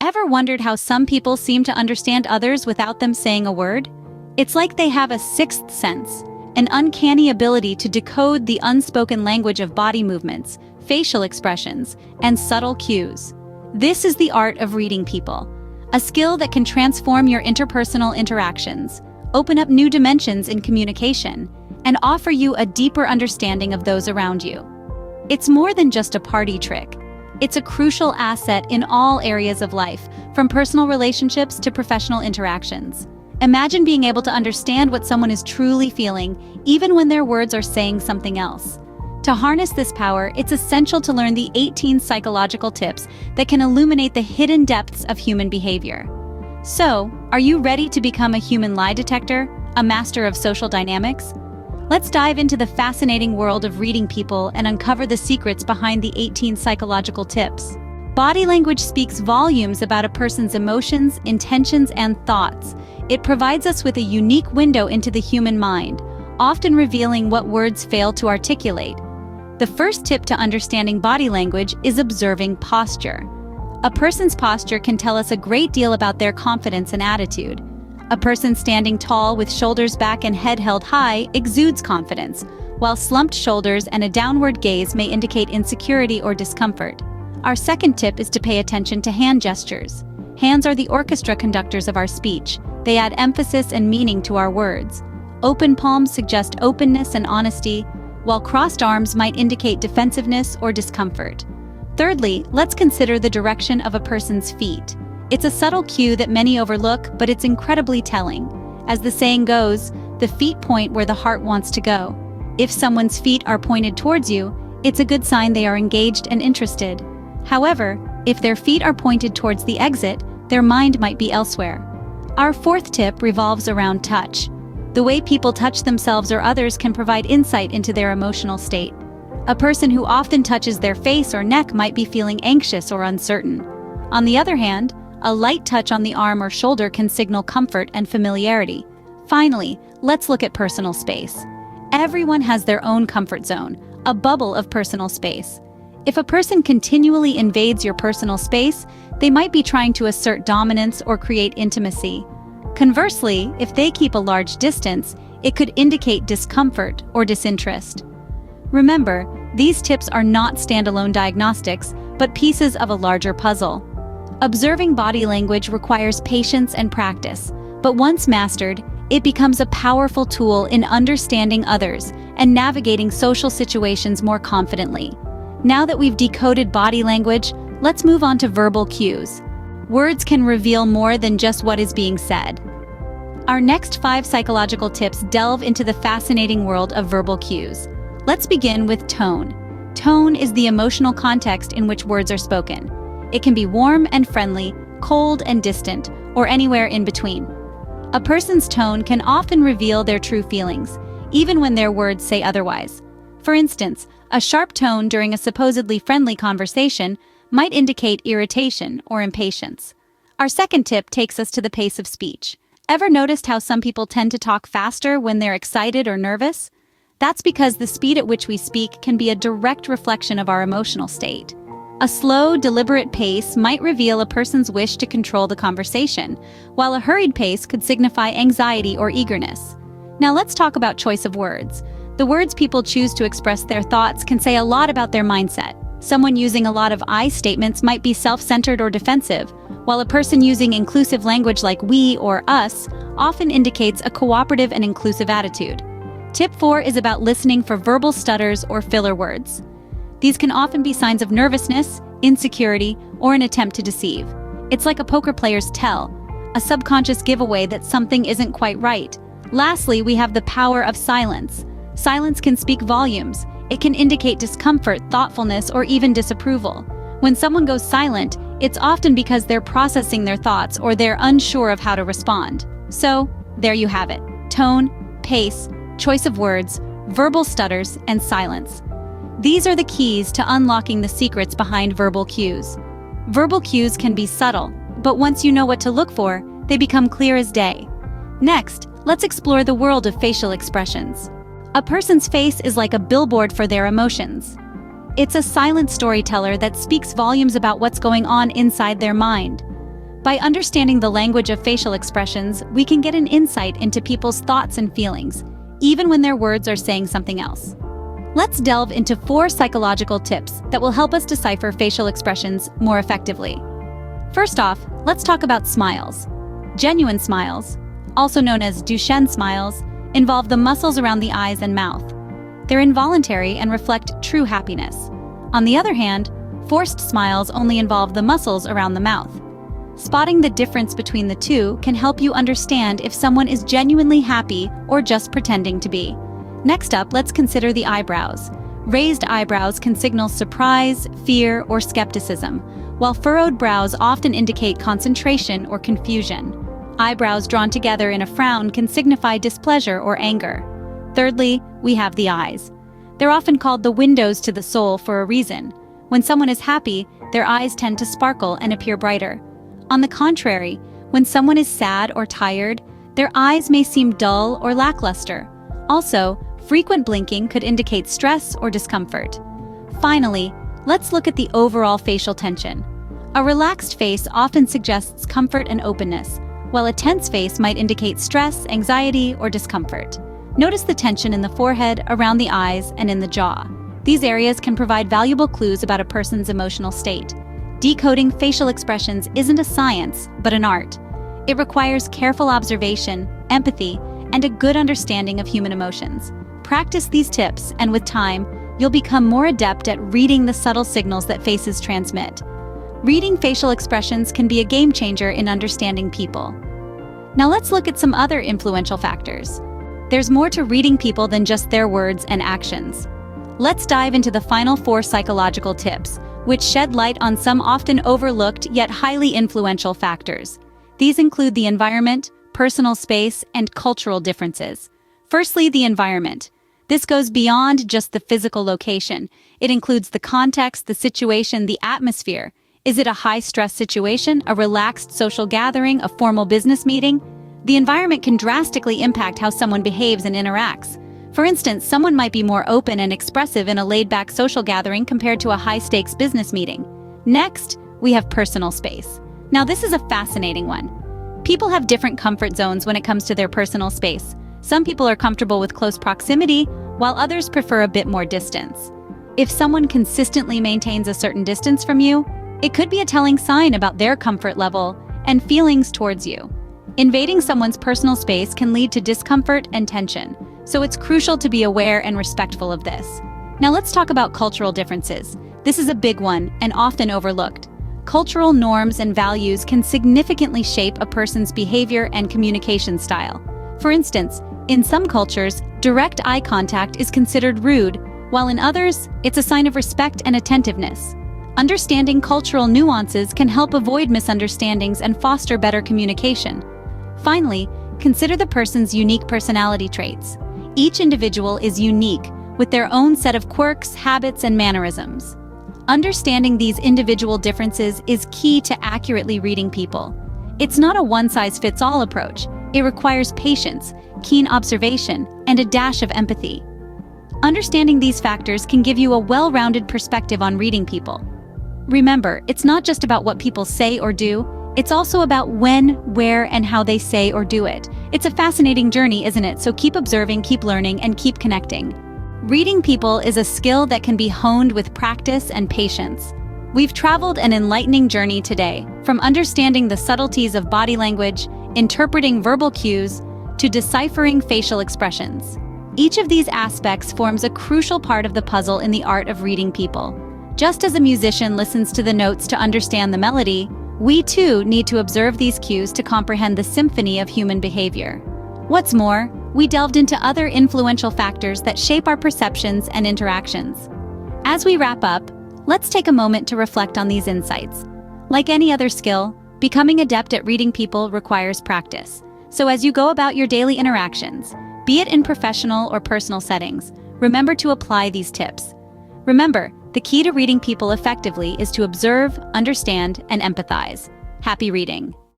Ever wondered how some people seem to understand others without them saying a word? It's like they have a sixth sense, an uncanny ability to decode the unspoken language of body movements, facial expressions, and subtle cues. This is the art of reading people, a skill that can transform your interpersonal interactions, open up new dimensions in communication, and offer you a deeper understanding of those around you. It's more than just a party trick. It's a crucial asset in all areas of life, from personal relationships to professional interactions. Imagine being able to understand what someone is truly feeling, even when their words are saying something else. To harness this power, it's essential to learn the 18 psychological tips that can illuminate the hidden depths of human behavior. So, are you ready to become a human lie detector, a master of social dynamics? Let's dive into the fascinating world of reading people and uncover the secrets behind the 18 psychological tips. Body language speaks volumes about a person's emotions, intentions, and thoughts. It provides us with a unique window into the human mind, often revealing what words fail to articulate. The first tip to understanding body language is observing posture. A person's posture can tell us a great deal about their confidence and attitude. A person standing tall with shoulders back and head held high exudes confidence, while slumped shoulders and a downward gaze may indicate insecurity or discomfort. Our second tip is to pay attention to hand gestures. Hands are the orchestra conductors of our speech. They add emphasis and meaning to our words. Open palms suggest openness and honesty, while crossed arms might indicate defensiveness or discomfort. Thirdly, let's consider the direction of a person's feet. It's a subtle cue that many overlook, but it's incredibly telling. As the saying goes, the feet point where the heart wants to go. If someone's feet are pointed towards you, it's a good sign they are engaged and interested. However, if their feet are pointed towards the exit, their mind might be elsewhere. Our fourth tip revolves around touch. The way people touch themselves or others can provide insight into their emotional state. A person who often touches their face or neck might be feeling anxious or uncertain. On the other hand, a light touch on the arm or shoulder can signal comfort and familiarity. Finally, let's look at personal space. Everyone has their own comfort zone, a bubble of personal space. If a person continually invades your personal space, they might be trying to assert dominance or create intimacy. Conversely, if they keep a large distance, it could indicate discomfort or disinterest. Remember, these tips are not standalone diagnostics, but pieces of a larger puzzle. Observing body language requires patience and practice, but once mastered, it becomes a powerful tool in understanding others and navigating social situations more confidently. Now that we've decoded body language, let's move on to verbal cues. Words can reveal more than just what is being said. Our next 5 psychological tips delve into the fascinating world of verbal cues. Let's begin with tone. Tone is the emotional context in which words are spoken. It can be warm and friendly, cold and distant, or anywhere in between. A person's tone can often reveal their true feelings, even when their words say otherwise. For instance, a sharp tone during a supposedly friendly conversation might indicate irritation or impatience. Our second tip takes us to the pace of speech. Ever noticed how some people tend to talk faster when they're excited or nervous? That's because the speed at which we speak can be a direct reflection of our emotional state. A slow, deliberate pace might reveal a person's wish to control the conversation, while a hurried pace could signify anxiety or eagerness. Now let's talk about choice of words. The words people choose to express their thoughts can say a lot about their mindset. Someone using a lot of I statements might be self-centered or defensive, while a person using inclusive language like we or us often indicates a cooperative and inclusive attitude. Tip 4 is about listening for verbal stutters or filler words. These can often be signs of nervousness, insecurity, or an attempt to deceive. It's like a poker player's tell, a subconscious giveaway that something isn't quite right. Lastly, we have the power of silence. Silence can speak volumes. It can indicate discomfort, thoughtfulness, or even disapproval. When someone goes silent, it's often because they're processing their thoughts or they're unsure of how to respond. So, there you have it. Tone, pace, choice of words, verbal stutters, and silence. These are the keys to unlocking the secrets behind verbal cues. Verbal cues can be subtle, but once you know what to look for, they become clear as day. Next, let's explore the world of facial expressions. A person's face is like a billboard for their emotions. It's a silent storyteller that speaks volumes about what's going on inside their mind. By understanding the language of facial expressions, we can get an insight into people's thoughts and feelings, even when their words are saying something else. Let's delve into 4 psychological tips that will help us decipher facial expressions more effectively. First off, let's talk about smiles. Genuine smiles, also known as Duchenne smiles, involve the muscles around the eyes and mouth. They're involuntary and reflect true happiness. On the other hand, forced smiles only involve the muscles around the mouth. Spotting the difference between the two can help you understand if someone is genuinely happy or just pretending to be. Next up, let's consider the eyebrows. Raised eyebrows can signal surprise, fear, or skepticism, while furrowed brows often indicate concentration or confusion. Eyebrows drawn together in a frown can signify displeasure or anger. Thirdly, we have the eyes. They're often called the windows to the soul for a reason. When someone is happy, their eyes tend to sparkle and appear brighter. On the contrary, when someone is sad or tired, their eyes may seem dull or lackluster. Also, frequent blinking could indicate stress or discomfort. Finally, let's look at the overall facial tension. A relaxed face often suggests comfort and openness, while a tense face might indicate stress, anxiety, or discomfort. Notice the tension in the forehead, around the eyes, and in the jaw. These areas can provide valuable clues about a person's emotional state. Decoding facial expressions isn't a science, but an art. It requires careful observation, empathy, and a good understanding of human emotions. Practice these tips, and with time, you'll become more adept at reading the subtle signals that faces transmit. Reading facial expressions can be a game changer in understanding people. Now let's look at some other influential factors. There's more to reading people than just their words and actions. Let's dive into the final 4 psychological tips, which shed light on some often overlooked yet highly influential factors. These include the environment, personal space, and cultural differences. Firstly, the environment. This goes beyond just the physical location. It includes the context, the situation, the atmosphere. Is it a high-stress situation, a relaxed social gathering, a formal business meeting? The environment can drastically impact how someone behaves and interacts. For instance, someone might be more open and expressive in a laid-back social gathering compared to a high-stakes business meeting. Next, we have personal space. Now, this is a fascinating one. People have different comfort zones when it comes to their personal space. Some people are comfortable with close proximity, while others prefer a bit more distance. If someone consistently maintains a certain distance from you, it could be a telling sign about their comfort level and feelings towards you. Invading someone's personal space can lead to discomfort and tension, so it's crucial to be aware and respectful of this. Now let's talk about cultural differences. This is a big one and often overlooked. Cultural norms and values can significantly shape a person's behavior and communication style. For instance, in some cultures, direct eye contact is considered rude, while in others, it's a sign of respect and attentiveness. Understanding cultural nuances can help avoid misunderstandings and foster better communication. Finally, consider the person's unique personality traits. Each individual is unique, with their own set of quirks, habits, and mannerisms. Understanding these individual differences is key to accurately reading people. It's not a one-size-fits-all approach. It requires patience, keen observation, and a dash of empathy. Understanding these factors can give you a well-rounded perspective on reading people. Remember, it's not just about what people say or do, it's also about when, where, and how they say or do it. It's a fascinating journey, isn't it? So keep observing, keep learning, and keep connecting. Reading people is a skill that can be honed with practice and patience. We've traveled an enlightening journey today, from understanding the subtleties of body language, interpreting verbal cues, to deciphering facial expressions. Each of these aspects forms a crucial part of the puzzle in the art of reading people. Just as a musician listens to the notes to understand the melody, we too need to observe these cues to comprehend the symphony of human behavior. What's more, we delved into other influential factors that shape our perceptions and interactions. As we wrap up, let's take a moment to reflect on these insights. Like any other skill, becoming adept at reading people requires practice. So as you go about your daily interactions, be it in professional or personal settings, remember to apply these tips. Remember, the key to reading people effectively is to observe, understand, and empathize. Happy reading!